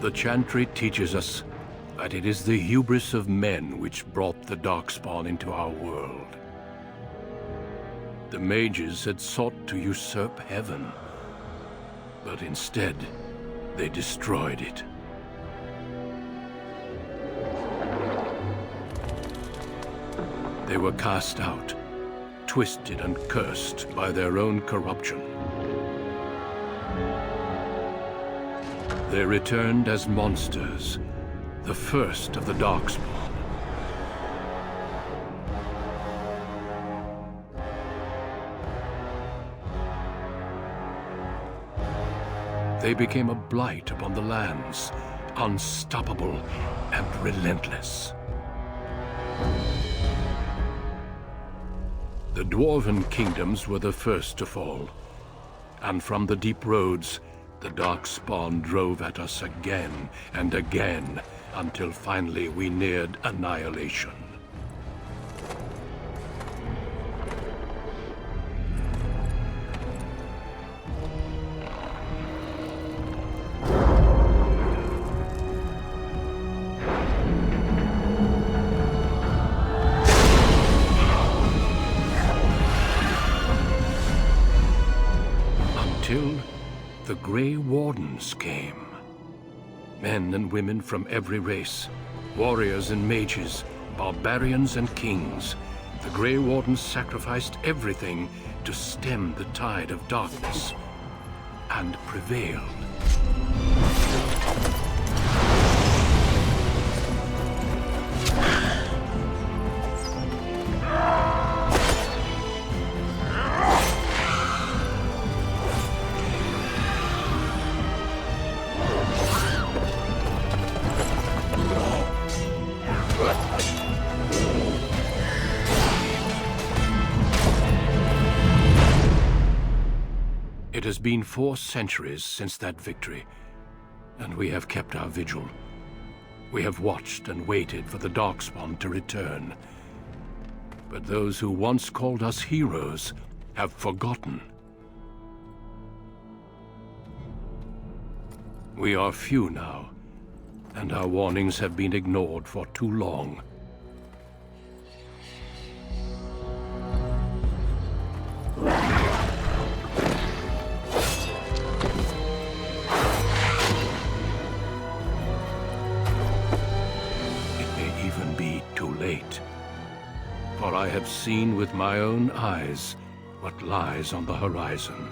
The Chantry teaches us that it is the hubris of men which brought the Darkspawn into our world. The mages had sought to usurp heaven, but instead, they destroyed it. They were cast out, twisted and cursed by their own corruption. They returned as monsters, the first of the Darkspawn. They became a blight upon the lands, unstoppable and relentless. The Dwarven kingdoms were the first to fall, and from the deep roads, the Darkspawn drove at us again and again, until finally we neared annihilation. Until the Grey Wardens came. Men and women from every race, warriors and mages, barbarians and kings. The Grey Wardens sacrificed everything to stem the tide of darkness, and prevailed. It has been 4 centuries since that victory, and we have kept our vigil. We have watched and waited for the Darkspawn to return. But those who once called us heroes have forgotten. We are few now, and our warnings have been ignored for too long. For I have seen with my own eyes what lies on the horizon.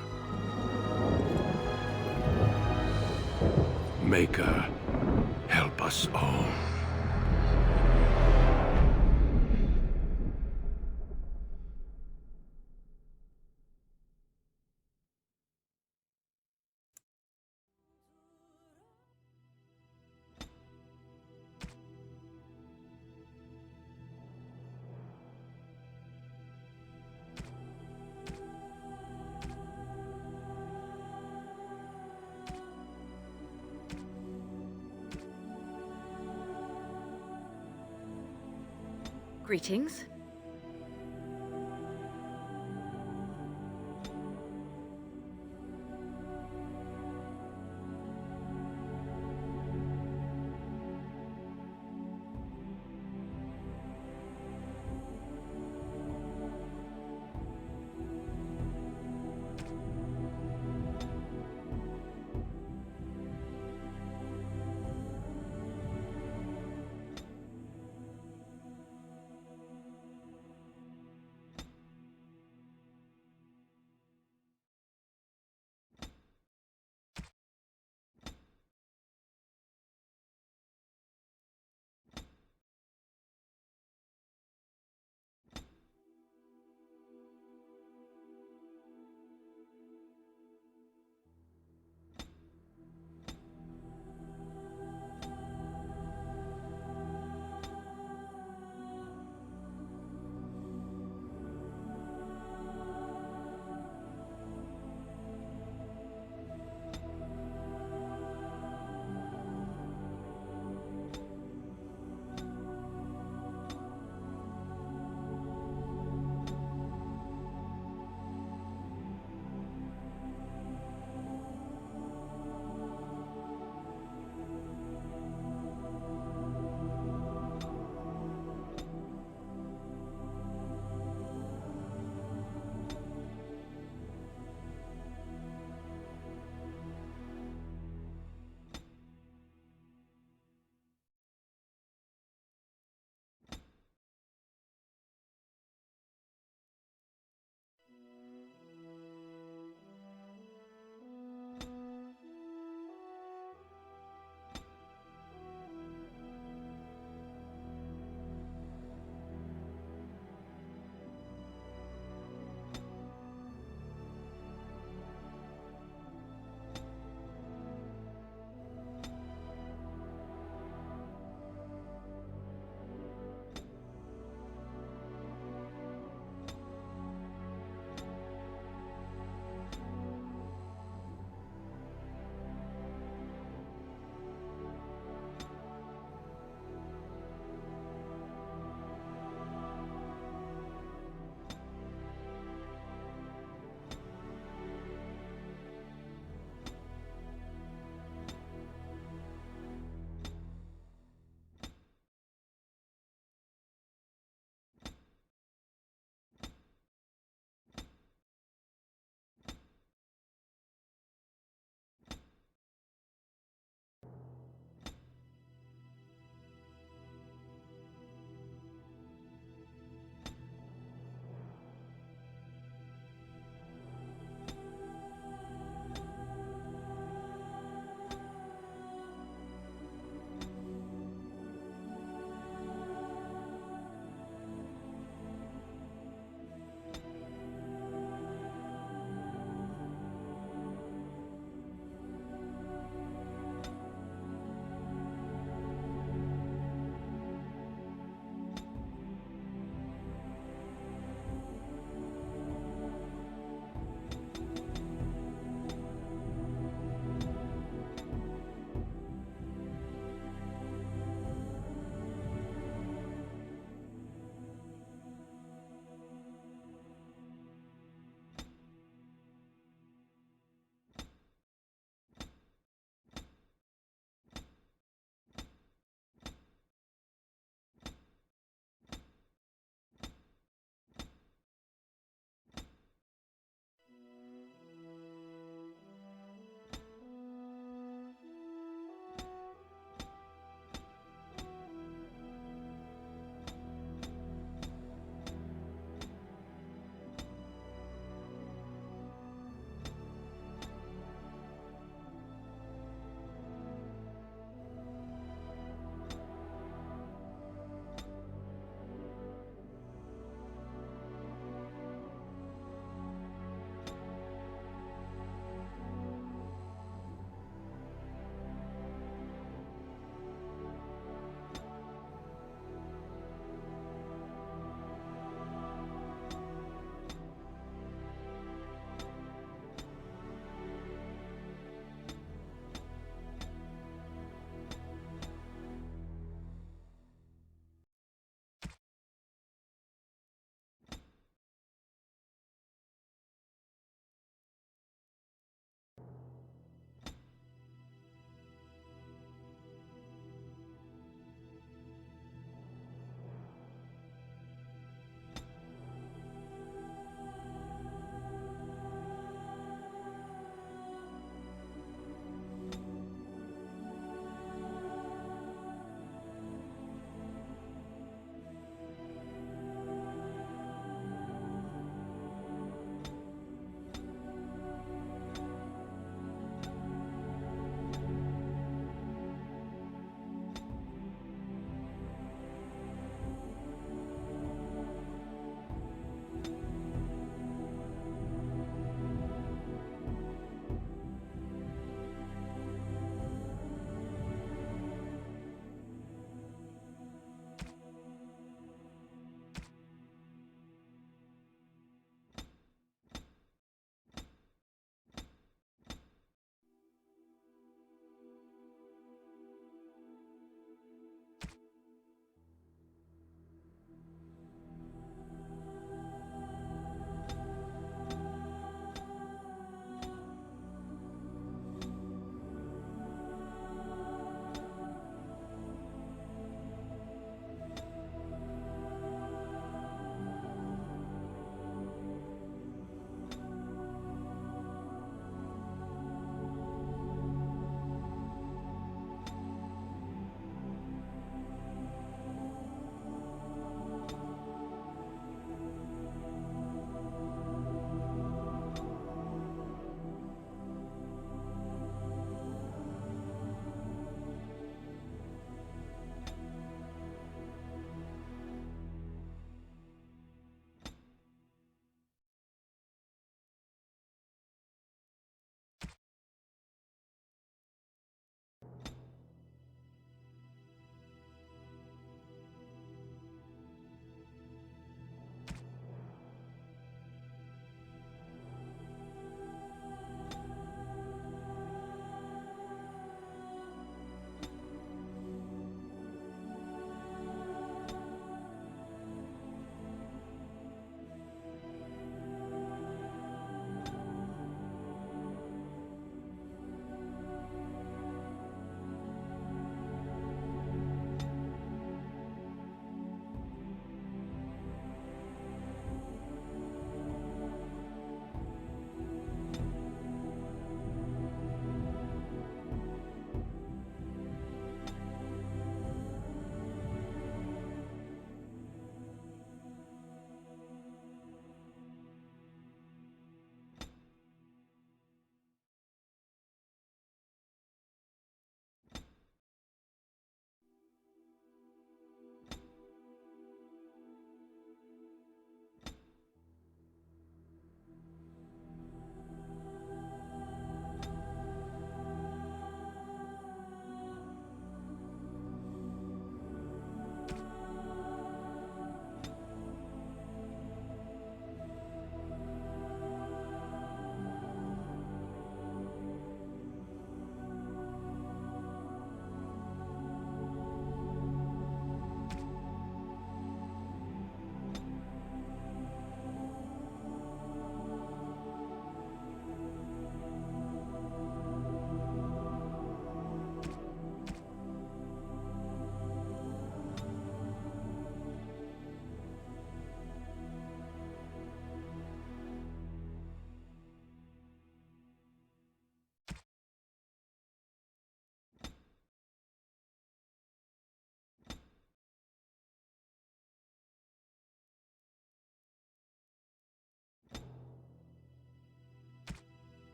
Maker, help us all. Greetings.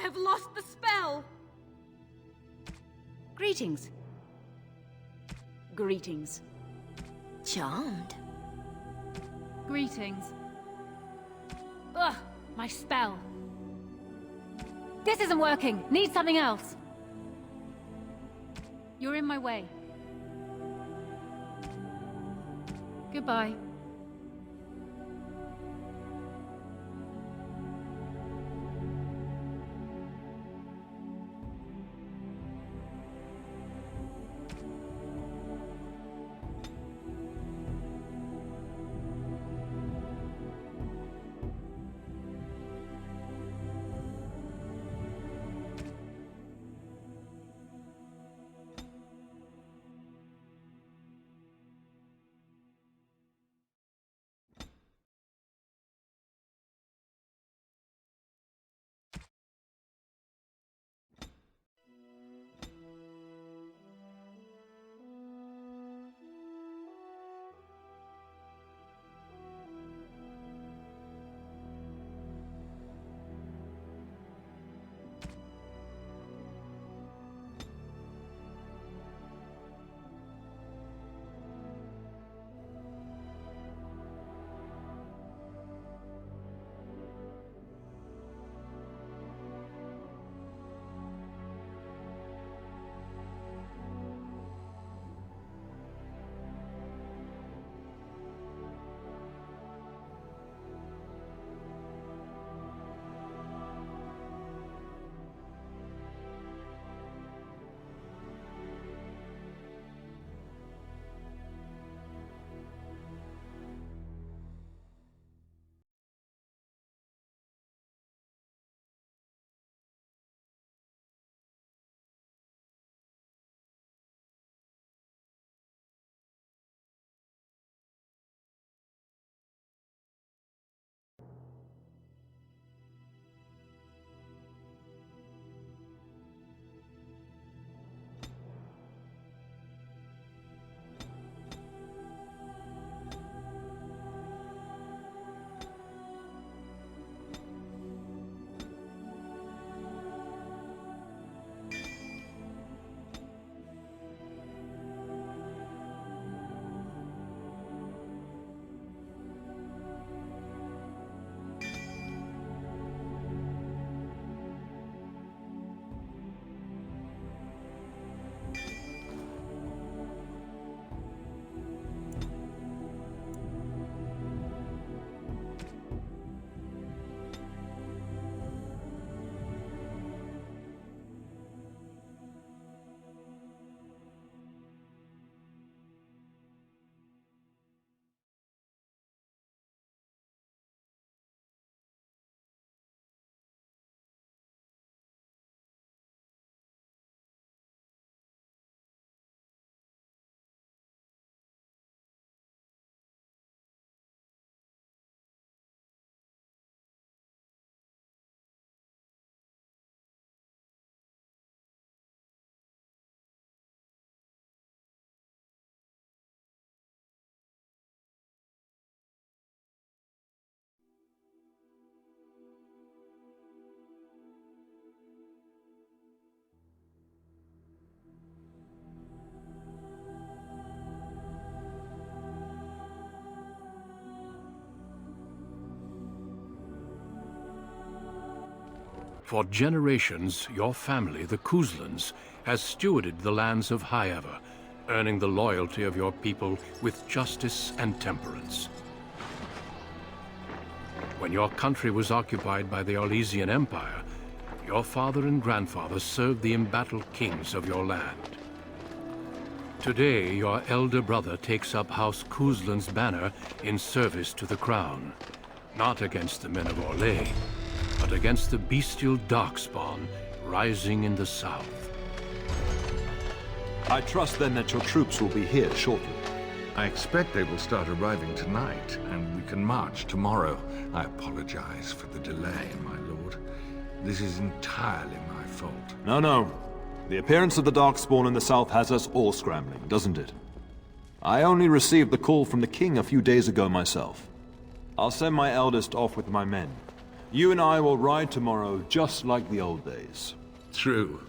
I have lost the spell! Greetings. Greetings. Charmed. Greetings. Ugh, my spell. This isn't working. Need something else. You're in my way. Goodbye. For generations, your family, the Kuzlans, has stewarded the lands of Highever, earning the loyalty of your people with justice and temperance. When your country was occupied by the Orlesian Empire, your father and grandfather served the embattled kings of your land. Today, your elder brother takes up House Kuzlan's banner in service to the crown, not against the men of Orlais, but against the bestial Darkspawn rising in the south. I trust then that your troops will be here shortly. I expect they will start arriving tonight, and we can march tomorrow. I apologize for the delay, my lord. This is entirely my fault. No. The appearance of the Darkspawn in the south has us all scrambling, doesn't it? I only received the call from the king a few days ago myself. I'll send my eldest off with my men. You and I will ride tomorrow just like the old days. True.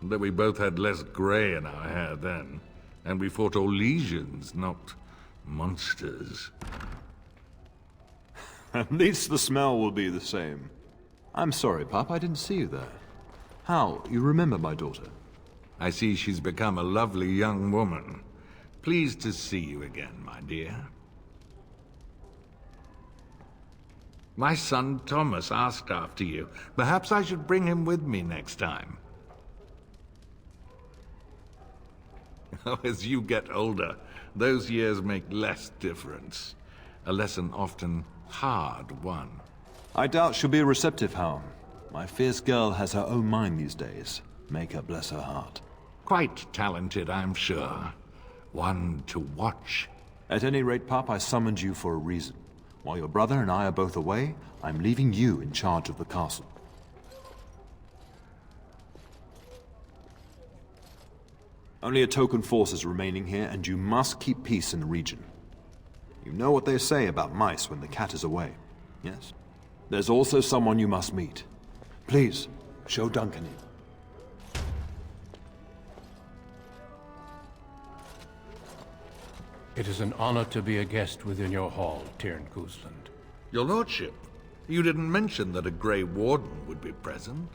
But we both had less grey in our hair then. And we fought all legions, not monsters. At least the smell will be the same. I'm sorry, Pup, I didn't see you there. How? You remember my daughter? I see she's become a lovely young woman. Pleased to see you again, my dear. My son Thomas asked after you. Perhaps I should bring him with me next time. As you get older, those years make less difference. A lesson often hard won. I doubt she'll be receptive, Hound. My fierce girl has her own mind these days. Make her bless her heart. Quite talented, I'm sure. One to watch. At any rate, Pup, I summoned you for a reason. While your brother and I are both away, I'm leaving you in charge of the castle. Only a token force is remaining here, and you must keep peace in the region. You know what they say about mice when the cat is away, yes? There's also someone you must meet. Please, show Duncan in. It is an honor to be a guest within your hall, Tyrn Gooseland. Your lordship, you didn't mention that a Grey Warden would be present.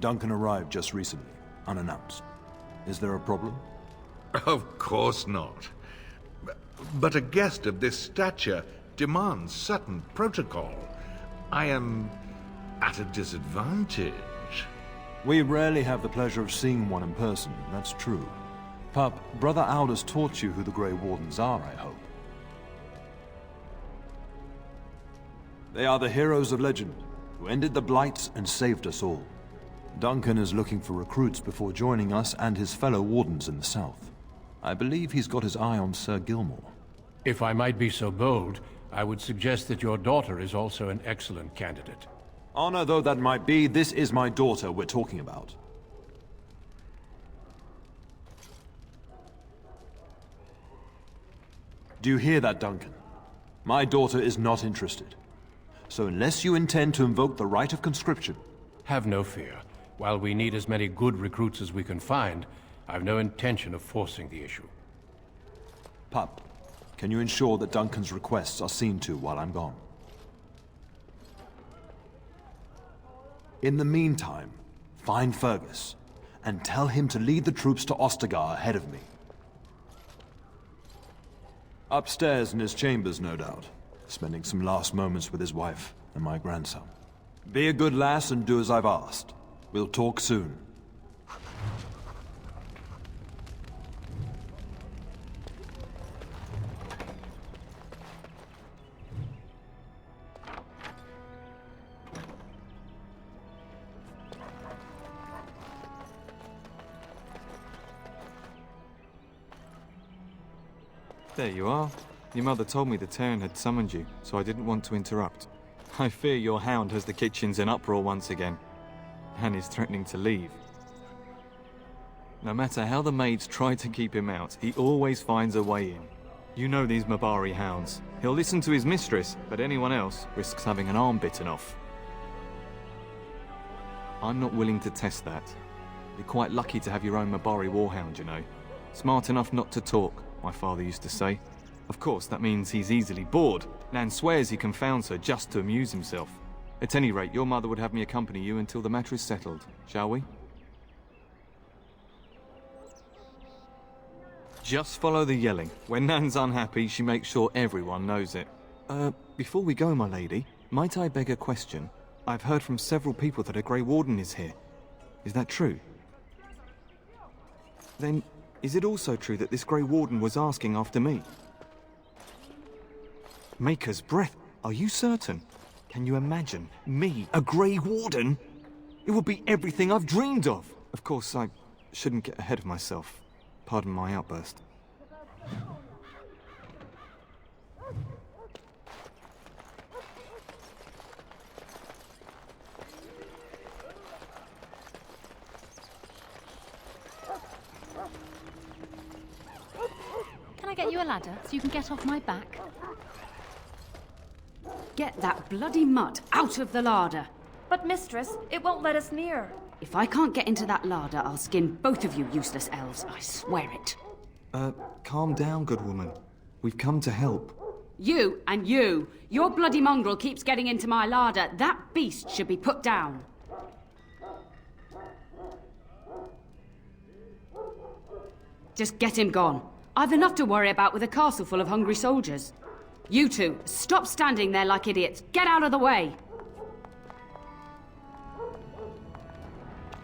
Duncan arrived just recently, unannounced. Is there a problem? Of course not. But a guest of this stature demands certain protocol. I am at a disadvantage. We rarely have the pleasure of seeing one in person, that's true. Pup, Brother Aldous taught you who the Grey Wardens are, I hope. They are the heroes of legend, who ended the Blights and saved us all. Duncan is looking for recruits before joining us and his fellow Wardens in the south. I believe he's got his eye on Sir Gilmore. If I might be so bold, I would suggest that your daughter is also an excellent candidate. Honor though that might be, this is my daughter we're talking about. Do you hear that, Duncan? My daughter is not interested. So unless you intend to invoke the right of conscription... Have no fear. While we need as many good recruits as we can find, I've no intention of forcing the issue. Pup, can you ensure that Duncan's requests are seen to while I'm gone? In the meantime, find Fergus, and tell him to lead the troops to Ostagar ahead of me. Upstairs in his chambers, no doubt, spending some last moments with his wife and my grandson. Be a good lass and do as I've asked. We'll talk soon. There you are. Your mother told me the Tyrn had summoned you, so I didn't want to interrupt. I fear your hound has the kitchens in uproar once again, and is threatening to leave. No matter how the maids try to keep him out, he always finds a way in. You know these Mabari hounds. He'll listen to his mistress, but anyone else risks having an arm bitten off. I'm not willing to test that. You're quite lucky to have your own Mabari warhound, you know. Smart enough not to talk, my father used to say. Of course, that means he's easily bored. Nan swears he confounds her just to amuse himself. At any rate, your mother would have me accompany you until the matter is settled, shall we? Just follow the yelling. When Nan's unhappy, she makes sure everyone knows it. Before we go, my lady, might I beg a question? I've heard from several people that a Grey Warden is here. Is that true? Then, is it also true that this Grey Warden was asking after me? Maker's breath, are you certain? Can you imagine? Me, a Grey Warden? It would be everything I've dreamed of! Of course, I shouldn't get ahead of myself. Pardon my outburst. Can I get you a ladder so you can get off my back? Get that bloody mutt out of the larder. But mistress, it won't let us near. If I can't get into that larder, I'll skin both of you useless elves, I swear it. Calm down, good woman. We've come to help. You and you! Your bloody mongrel keeps getting into my larder. That beast should be put down. Just get him gone. I've enough to worry about with a castle full of hungry soldiers. You two, stop standing there like idiots. Get out of the way!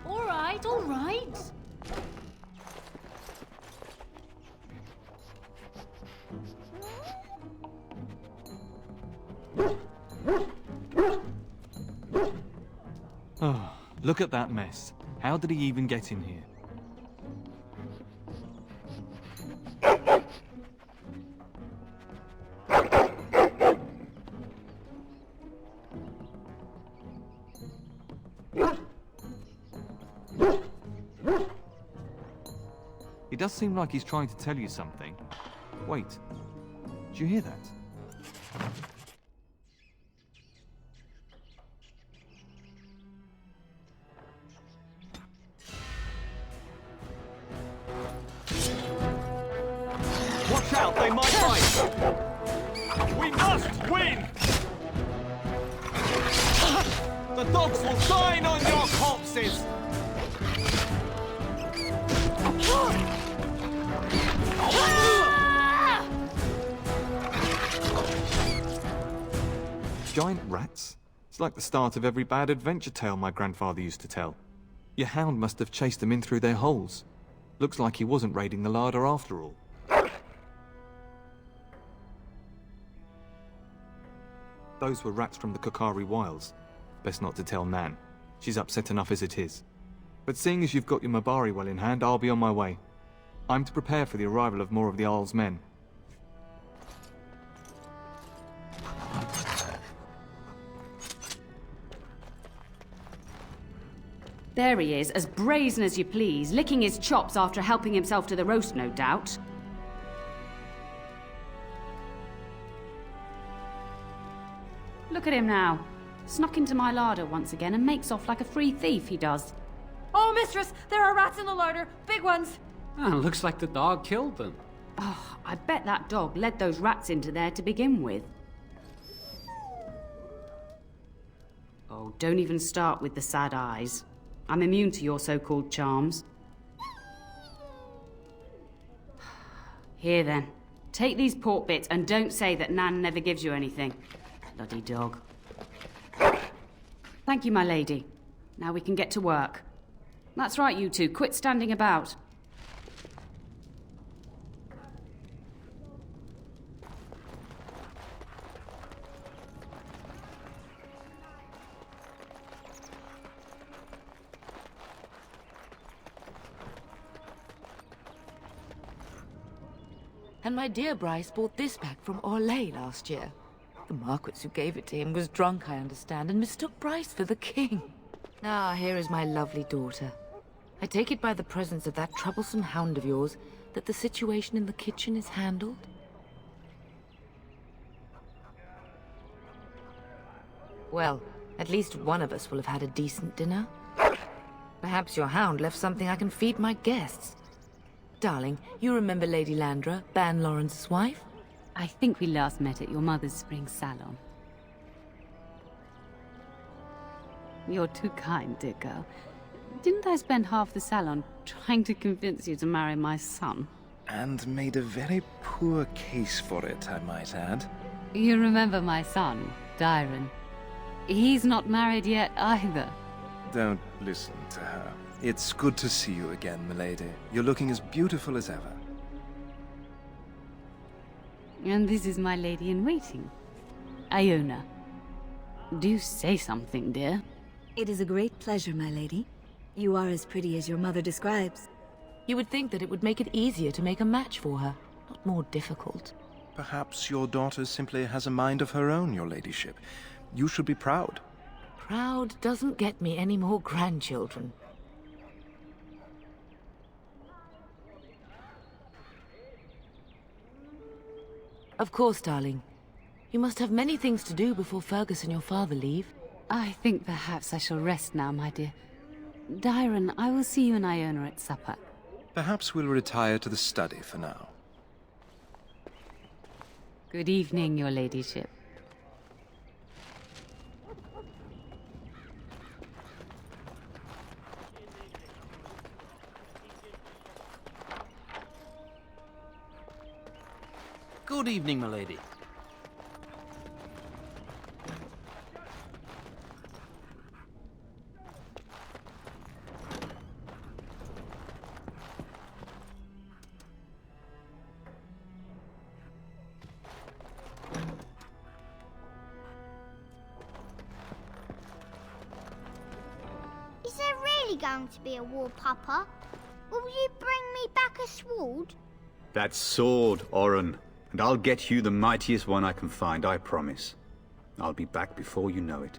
All right, all right. Oh, look at that mess. How did he even get in here? He does seem like he's trying to tell you something. Wait, did you hear that? Watch out, they might bite! We must win! The dogs will dine on your corpses! Giant rats? It's like the start of every bad adventure tale my grandfather used to tell. Your hound must have chased them in through their holes. Looks like he wasn't raiding the larder after all. Those were rats from the Kokari Wilds. Best not to tell Nan. She's upset enough as it is. But seeing as you've got your Mabari well in hand, I'll be on my way. I'm to prepare for the arrival of more of the Isle's men. There he is, as brazen as you please, licking his chops after helping himself to the roast, no doubt. Look at him now. Snuck into my larder once again and makes off like a free thief, he does. Oh, mistress, there are rats in the larder. Big ones. Looks like the dog killed them. Oh, I bet that dog led those rats into there to begin with. Oh, don't even start with the sad eyes. I'm immune to your so-called charms. Here then, take these pork bits and don't say that Nan never gives you anything. Bloody dog. Thank you, my lady. Now we can get to work. That's right, you two. Quit standing about. And my dear Bryce bought this back from Orlais last year. The Marquis who gave it to him was drunk, I understand, and mistook Bryce for the king. Ah, here is my lovely daughter. I take it by the presence of that troublesome hound of yours that the situation in the kitchen is handled? Well, at least one of us will have had a decent dinner. Perhaps your hound left something I can feed my guests. Darling, you remember Lady Landra, Ban Lawrence's wife? I think we last met at your mother's spring salon. You're too kind, dear girl. Didn't I spend half the salon trying to convince you to marry my son? And made a very poor case for it, I might add. You remember my son, Dyron. He's not married yet either. Don't listen to her. It's good to see you again, milady. You're looking as beautiful as ever. And this is my lady-in-waiting, Iona. Do say something, dear. It is a great pleasure, my lady. You are as pretty as your mother describes. You would think that it would make it easier to make a match for her, not more difficult. Perhaps your daughter simply has a mind of her own, your ladyship. You should be proud. Proud doesn't get me any more grandchildren. Of course, darling. You must have many things to do before Fergus and your father leave. I think perhaps I shall rest now, my dear. Dyron, I will see you and Iona at supper. Perhaps we'll retire to the study for now. Good evening, your ladyship. Good evening, milady. Is there really going to be a war, Papa? Will you bring me back a sword? That sword, Oren. And I'll get you the mightiest one I can find, I promise. I'll be back before you know it.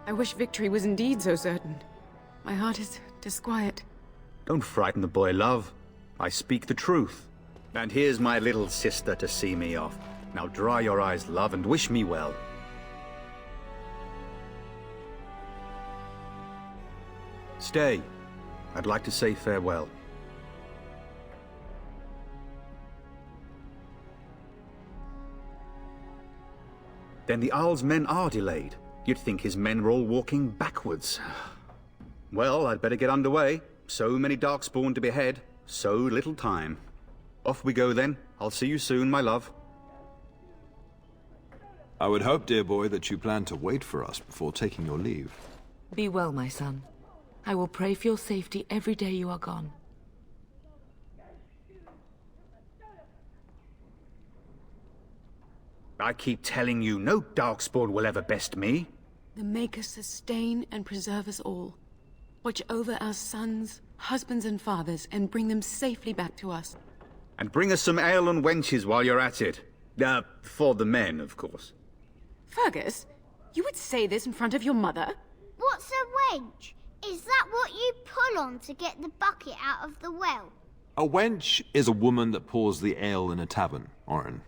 I wish victory was indeed so certain. My heart is disquiet. Don't frighten the boy, love. I speak the truth. And here's my little sister to see me off. Now dry your eyes, love, and wish me well. Stay. I'd like to say farewell. Then the Jarl's men are delayed. You'd think his men were all walking backwards. Well, I'd better get underway. So many Darkspawn to behead, so little time. Off we go then. I'll see you soon, my love. I would hope, dear boy, that you plan to wait for us before taking your leave. Be well, my son. I will pray for your safety every day you are gone. I keep telling you, no Darkspawn will ever best me. The Maker sustain and preserve us all. Watch over our sons, husbands and fathers, and bring them safely back to us. And bring us some ale and wenches while you're at it. For the men, of course. Fergus, you would say this in front of your mother? What's a wench? Is that what you pull on to get the bucket out of the well? A wench is a woman that pours the ale in a tavern, Oren.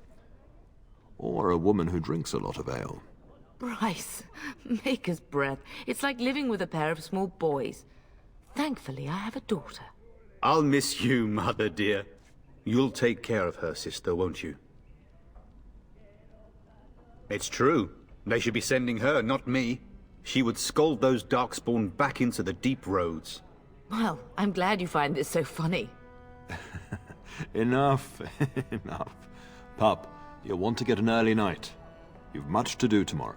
Or a woman who drinks a lot of ale. Bryce, Maker's breath. It's like living with a pair of small boys. Thankfully, I have a daughter. I'll miss you, mother dear. You'll take care of her, sister, won't you? It's true. They should be sending her, not me. She would scold those Darkspawn back into the deep roads. Well, I'm glad you find this so funny. Enough, enough. Pup, you'll want to get an early night. You've much to do tomorrow.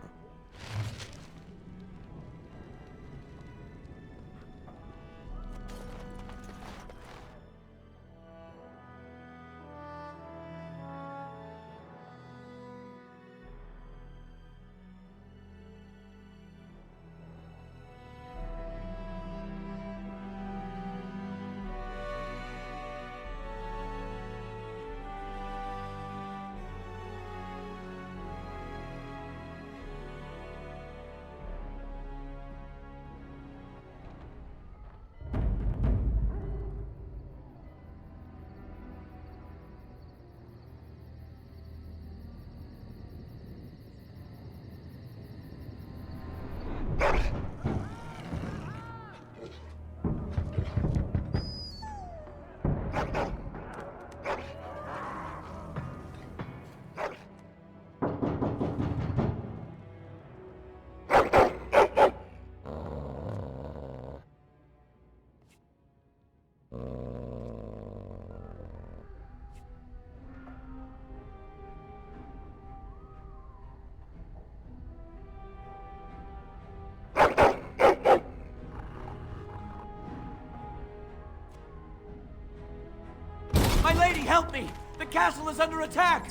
My lady, help me! The castle is under attack!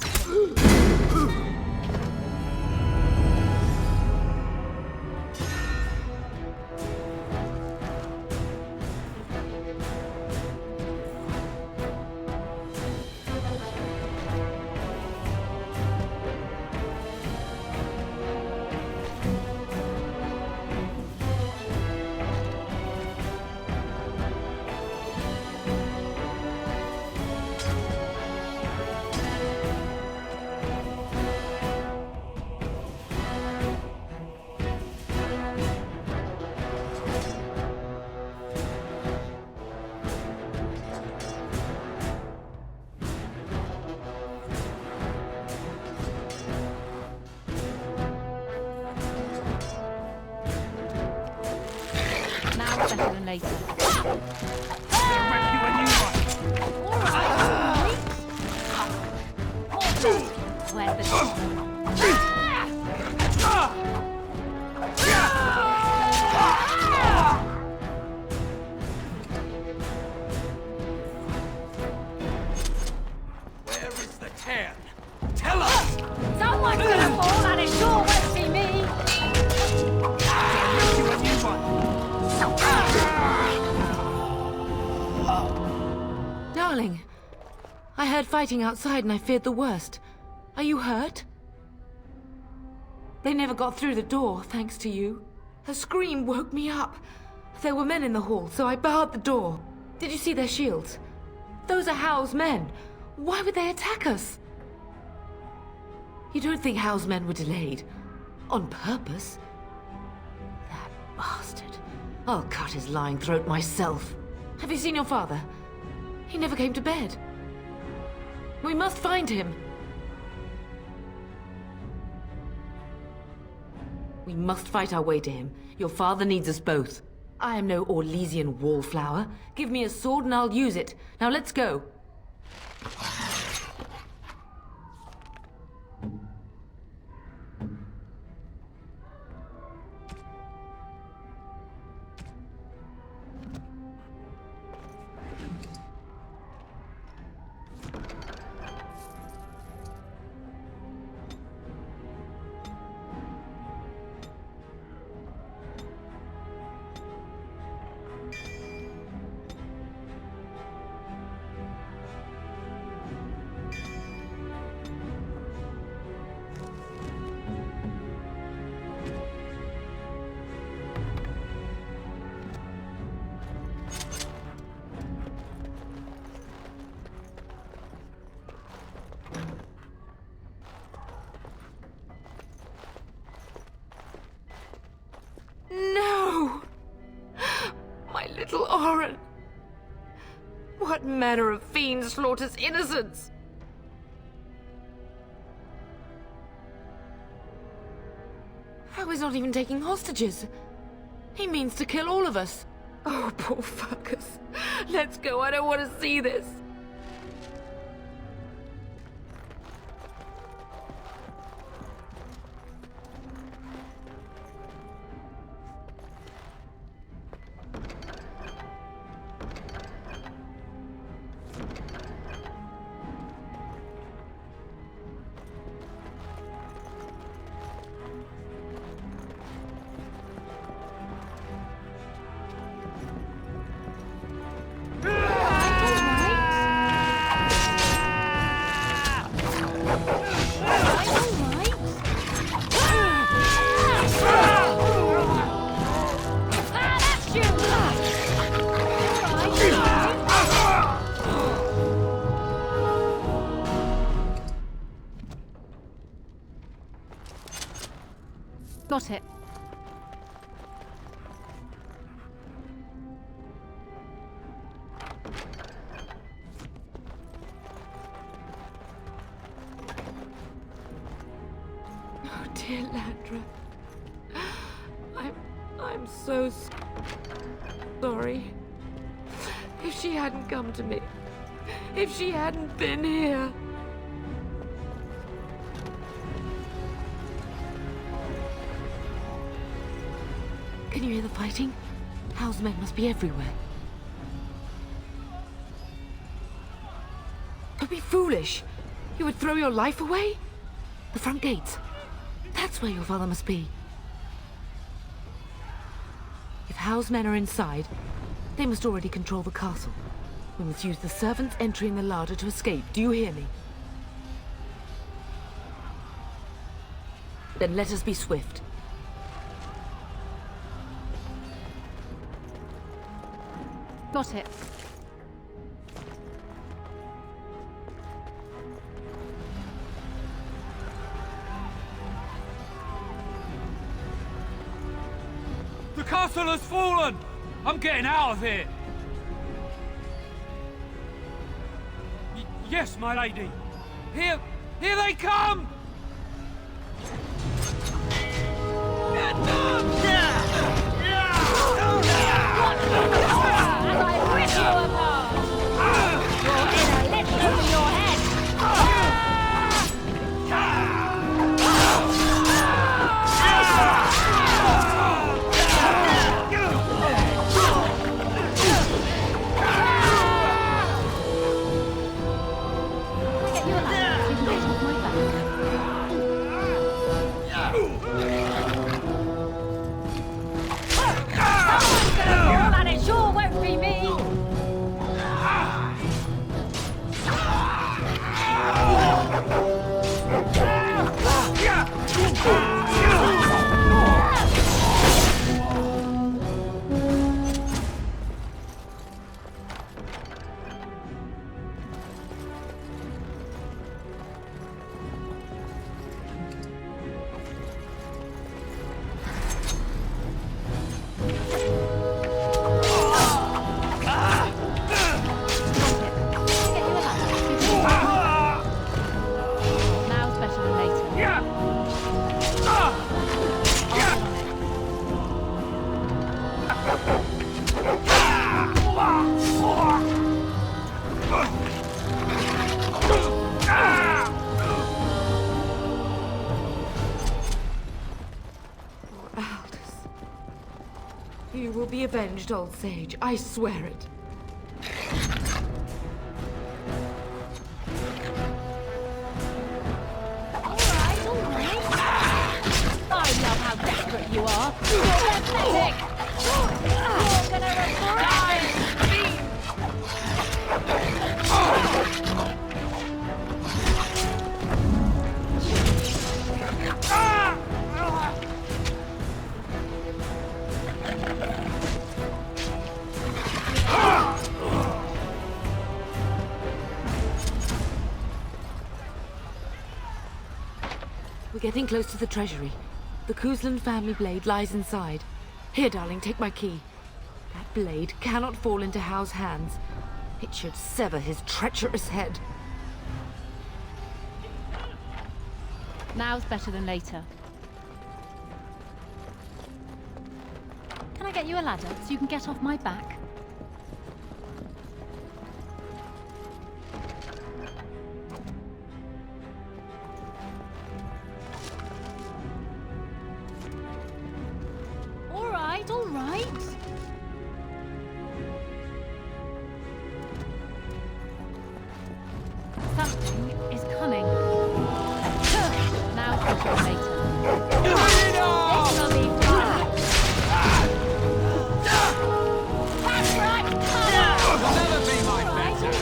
later. Where's the Where is the cairn? Tell us! Someone's gonna fall and it sure won't be me! I'll you a new one! Darling, I heard fighting outside and I feared the worst. Are you hurt? They never got through the door, thanks to you. Her scream woke me up. There were men in the hall, so I barred the door. Did you see their shields? Those are Howe's men. Why would they attack us? You don't think Howe's men were delayed? On purpose? That bastard. I'll cut his lying throat myself. Have you seen your father? He never came to bed. We must find him. We must fight our way to him. Your father needs us both. I am no Orlesian wallflower. Give me a sword and I'll use it. Now let's go. No! My little Oren! What manner of fiend slaughters innocents? How is not even taking hostages? He means to kill all of us. Oh, poor fuckers. Let's go, I don't want to see this. Got it. Oh, dear Landra. I'm so sorry. If she hadn't come to me, if she hadn't been here. Can you hear the fighting? Howe's men must be everywhere. Don't be foolish. You would throw your life away? The front gates. That's where your father must be. If Howe's men are inside, they must already control the castle. We must use the servants entering the larder to escape. Do you hear me? Then let us be swift. Got it. The castle has fallen! I'm getting out of here! Yes, my lady! Here they come! Get them! be avenged, old sage. I swear it. I love how desperate you are. You're pathetic. You're gonna regret it. We're getting close to the treasury. The Kuzlan family blade lies inside. Here, darling, take my key. That blade cannot fall into Hao's hands. It should sever his treacherous head. Now's better than later. Can I get you a ladder so you can get off my back? All right. Something is coming. Now better than later. This will be fun. That's right. You'll never be my better.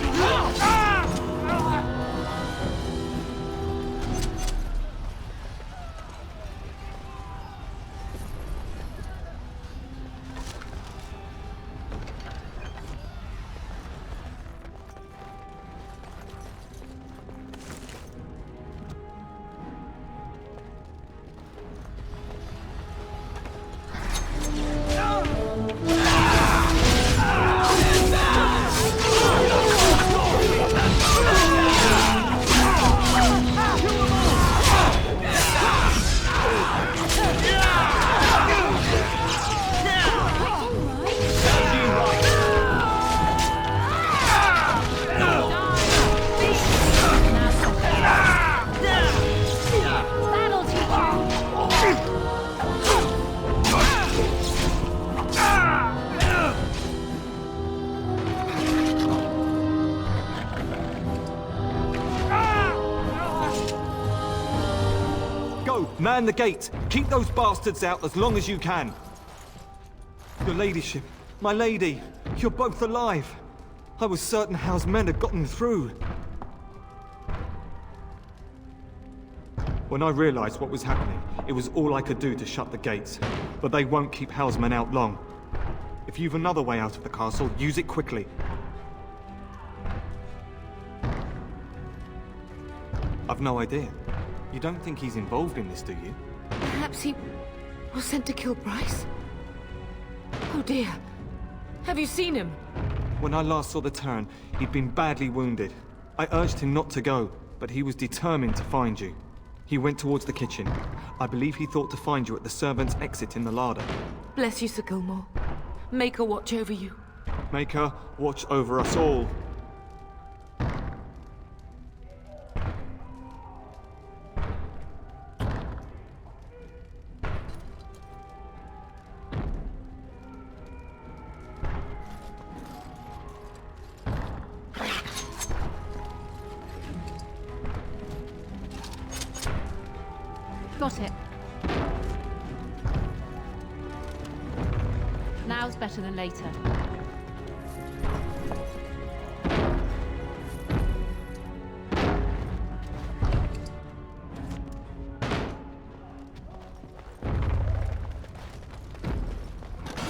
Man the gate! Keep those bastards out as long as you can! Your ladyship, my lady, you're both alive! I was certain Hao's men had gotten through. When I realized what was happening, it was all I could do to shut the gates. But they won't keep Hao's men out long. If you've another way out of the castle, use it quickly. I've no idea. You don't think he's involved in this, do you? Perhaps he was sent to kill Bryce? Oh dear. Have you seen him? When I last saw the Terran, he'd been badly wounded. I urged him not to go, but he was determined to find you. He went towards the kitchen. I believe he thought to find you at the servants' exit in the larder. Bless you, Sir Gilmore. Make her watch over you. Make her watch over us all. Got it. Now's better than later.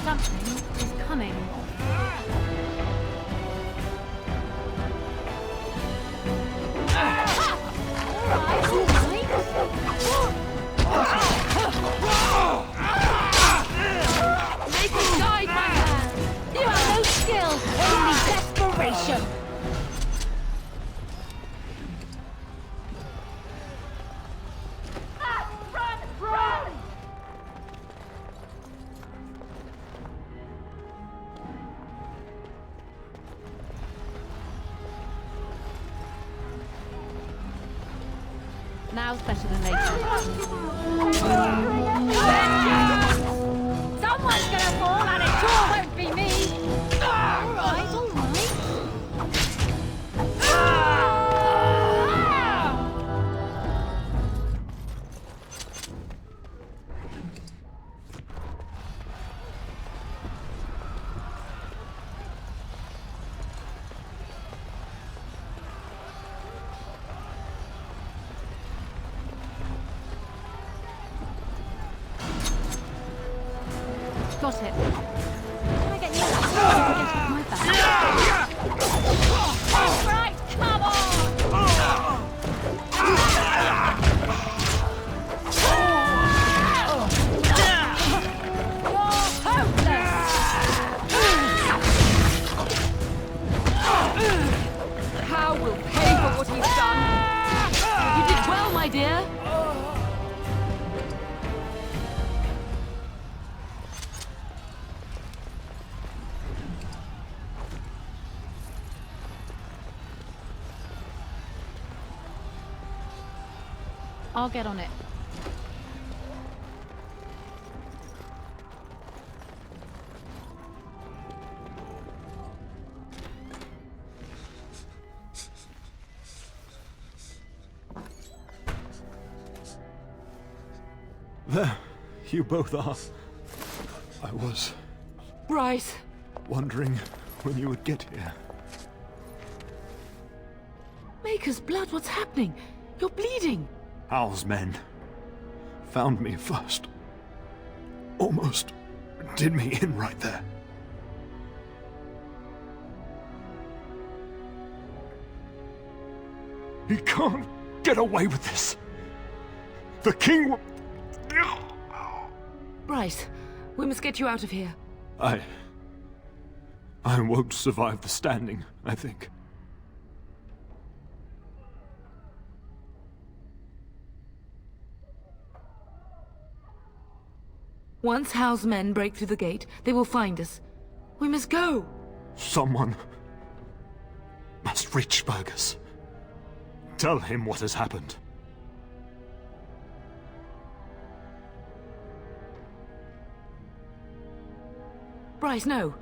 Something is coming. Make a guide, my man! You have no skill, only desperation! Run! Run! Now's better than later. Someone's gonna fall and it's your Got it. Can I get you to get off my back? Right, come on! Hal will pay for what he's done. You did well, my dear. I'll get on it. There, you both are. I was Bryce. wondering when you would get here. Maker's blood, what's happening? You're bleeding. Hal's men found me first. Almost did me in right there. He can't get away with this. The king will... Bryce, we must get you out of here. I won't survive the standing, I think. Once Hal's men break through the gate, they will find us. We must go. Someone must reach Fergus. Tell him what has happened. Bryce, no.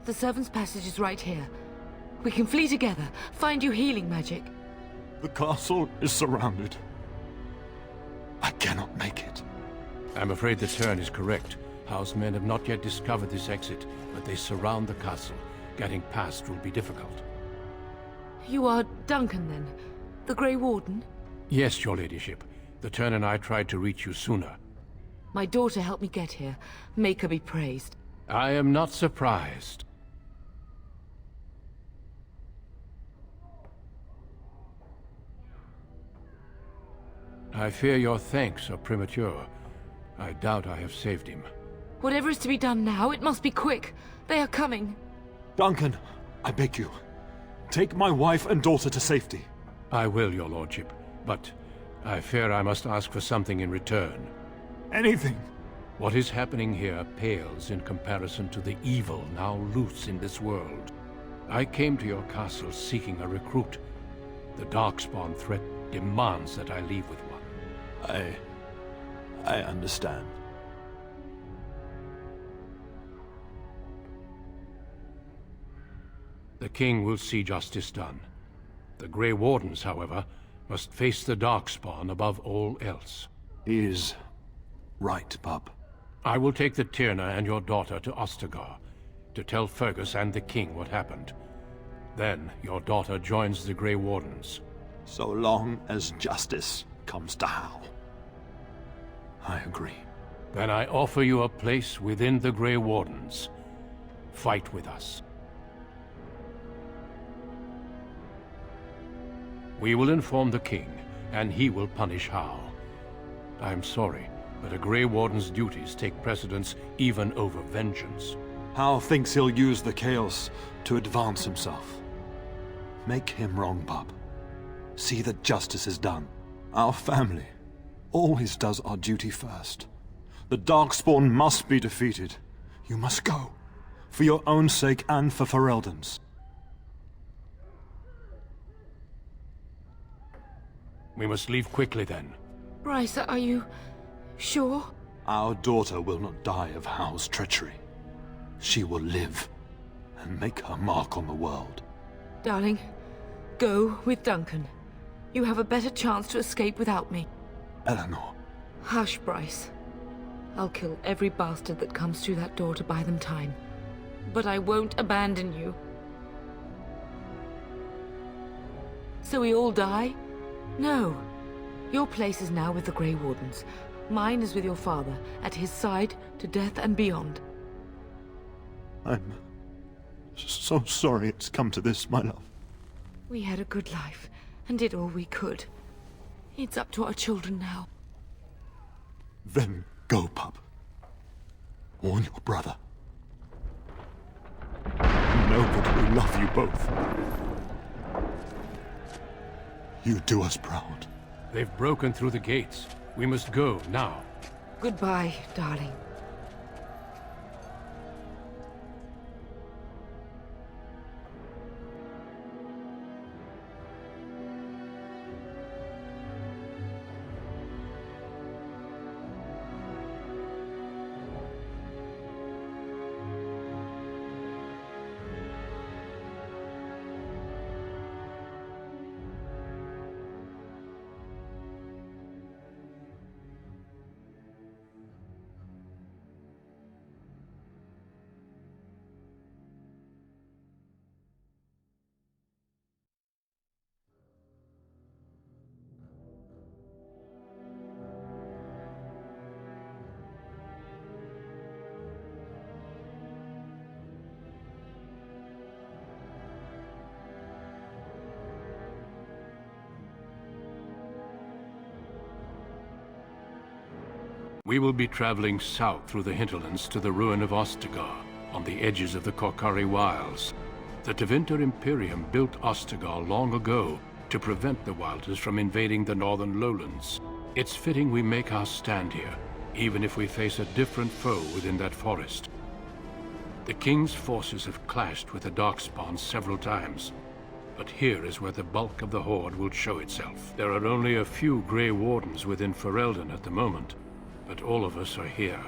The servants' passage is right here. We can flee together, find you healing magic. The castle is surrounded. I cannot make it. I'm afraid the Turn is correct. Hal's men have not yet discovered this exit, but they surround the castle. Getting past will be difficult. You are Duncan, then? The Grey Warden? Yes, your ladyship. The Turn and I tried to reach you sooner. My daughter helped me get here. Make her be praised. I am not surprised. I fear your thanks are premature. I doubt I have saved him. Whatever is to be done now, it must be quick. They are coming. Duncan, I beg you. Take my wife and daughter to safety. I will, your lordship, but I fear I must ask for something in return. Anything. What is happening here pales in comparison to the evil now loose in this world. I came to your castle seeking a recruit. The Darkspawn threat demands that I leave with one. I understand. The king will see justice done. The Grey Wardens, however, must face the Darkspawn above all else. He is right, Bub. I will take the Tyrna and your daughter to Ostagar, to tell Fergus and the king what happened. Then your daughter joins the Grey Wardens. So long as justice comes to Hal. I agree. Then I offer you a place within the Grey Wardens. Fight with us. We will inform the king, and he will punish Hal. I'm sorry, but a Grey Warden's duties take precedence even over vengeance. Hal thinks he'll use the chaos to advance himself. Make him wrong, Bub. See that justice is done. Our family always does our duty first. The Darkspawn must be defeated. You must go. For your own sake and for Ferelden's. We must leave quickly then. Bryce, are you sure? Our daughter will not die of Hal's treachery. She will live and make her mark on the world. Darling, go with Duncan. You have a better chance to escape without me. Eleanor. Hush, Bryce. I'll kill every bastard that comes through that door to buy them time. But I won't abandon you. So we all die? No. Your place is now with the Grey Wardens. Mine is with your father, at his side to death and beyond. I'm so sorry it's come to this, my love. We had a good life and did all we could. It's up to our children now. Then go, pup. Warn your brother. Know that we love you both. You do us proud. They've broken through the gates. We must go now. Goodbye, darling. We will be traveling south through the hinterlands to the ruin of Ostagar, on the edges of the Korcari Wilds. The Tevinter Imperium built Ostagar long ago to prevent the Wilders from invading the northern lowlands. It's fitting we make our stand here, even if we face a different foe within that forest. The King's forces have clashed with the Darkspawn several times, but here is where the bulk of the Horde will show itself. There are only a few Grey Wardens within Ferelden at the moment, but all of us are here.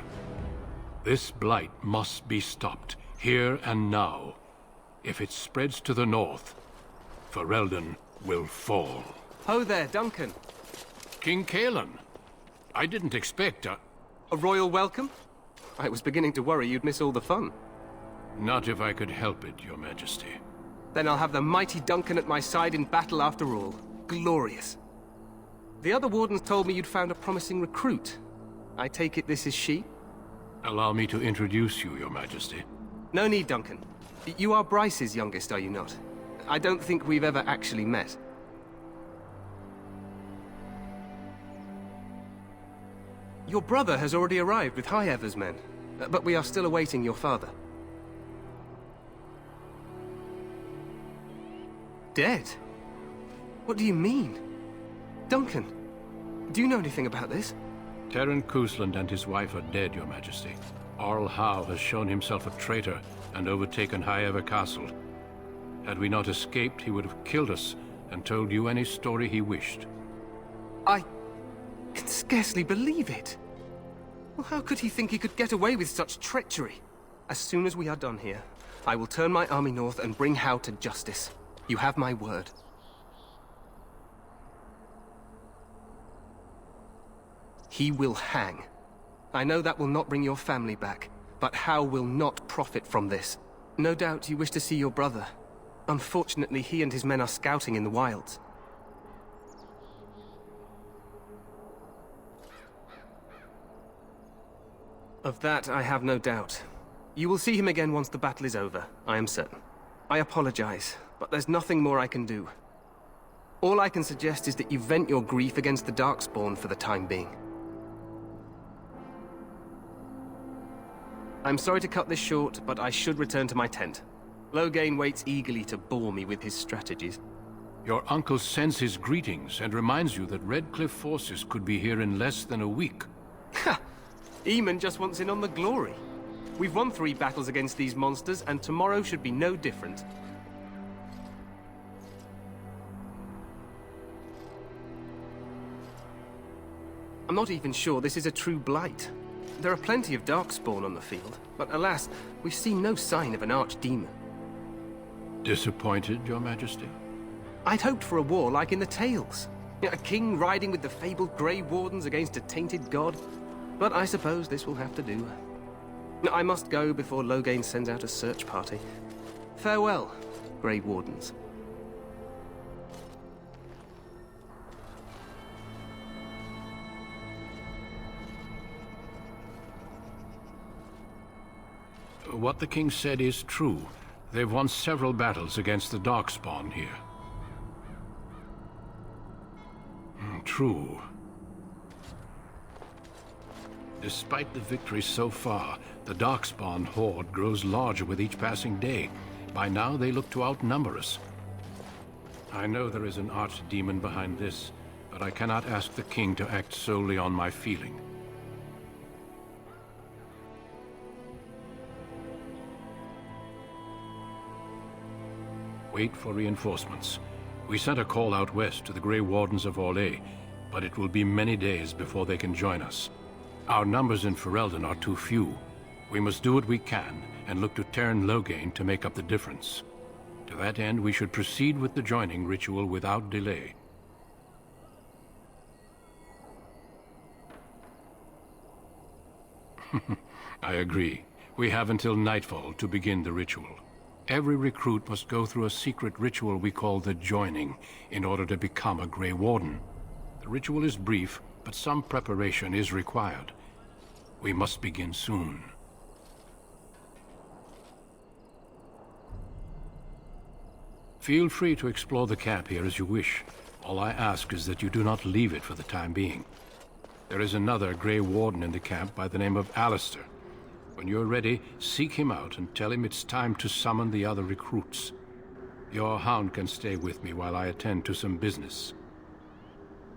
This blight must be stopped, here and now. If it spreads to the north, Ferelden will fall. Ho there, Duncan. King Cailan. I didn't expect a royal welcome? I was beginning to worry you'd miss all the fun. Not if I could help it, Your Majesty. Then I'll have the mighty Duncan at my side in battle after all. Glorious. The other wardens told me you'd found a promising recruit. I take it this is she? Allow me to introduce you, Your Majesty. No need, Duncan. You are Bryce's youngest, are you not? I don't think we've ever actually met. Your brother has already arrived with High-Ever's men, but we are still awaiting your father. Dead? What do you mean? Duncan, do you know anything about this? Terran Cousland and his wife are dead, Your Majesty. Arl Howe has shown himself a traitor and overtaken High-Ever Castle. Had we not escaped, he would have killed us and told you any story he wished. I can scarcely believe it. Well, how could he think he could get away with such treachery? As soon as we are done here, I will turn my army north and bring Howe to justice. You have my word. He will hang. I know that will not bring your family back, but Howe will not profit from this. No doubt you wish to see your brother. Unfortunately, he and his men are scouting in the wilds. Of that, I have no doubt. You will see him again once the battle is over, I am certain. I apologize, but there's nothing more I can do. All I can suggest is that you vent your grief against the Darkspawn for the time being. I'm sorry to cut this short, but I should return to my tent. Loghain waits eagerly to bore me with his strategies. Your uncle sends his greetings and reminds you that Redcliffe forces could be here in less than a week. Ha! Eamon just wants in on the glory. We've won 3 battles against these monsters, and tomorrow should be no different. I'm not even sure this is a true blight. There are plenty of Darkspawn on the field, but alas, we've seen no sign of an archdemon. Disappointed, Your Majesty? I'd hoped for a war like in the tales. A king riding with the fabled Grey Wardens against a tainted god. But I suppose this will have to do. I must go before Loghain sends out a search party. Farewell, Grey Wardens. what the king said is true. They've won several battles against the Darkspawn here. True. Despite the victories so far, the Darkspawn horde grows larger with each passing day. By now, they look to outnumber us. I know there is an archdemon behind this, but I cannot ask the king to act solely on my feeling. Wait for reinforcements. We sent a call out west to the Grey Wardens of Orlais, but it will be many days before they can join us. Our numbers in Ferelden are too few. We must do what we can and look to Teyrn Loghain to make up the difference. To that end, we should proceed with the joining ritual without delay. I agree. We have until nightfall to begin the ritual. Every recruit must go through a secret ritual we call the Joining in order to become a Grey Warden. The ritual is brief, but some preparation is required. We must begin soon. Feel free to explore the camp here as you wish. All I ask is that you do not leave it for the time being. There is another Grey Warden in the camp by the name of Alistair. When you're ready, seek him out and tell him it's time to summon the other recruits. Your hound can stay with me while I attend to some business.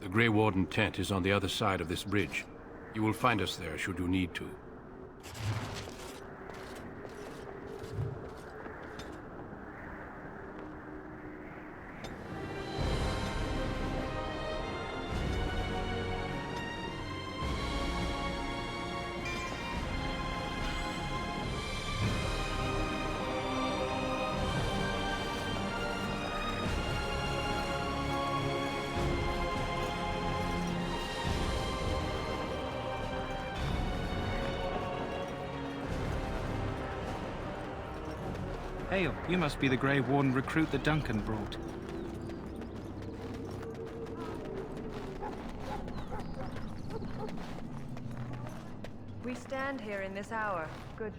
The Grey Warden tent is on the other side of this bridge. You will find us there should you need to. Hail, you must be the Grey Warden recruit that Duncan brought. We stand here in this hour. Good.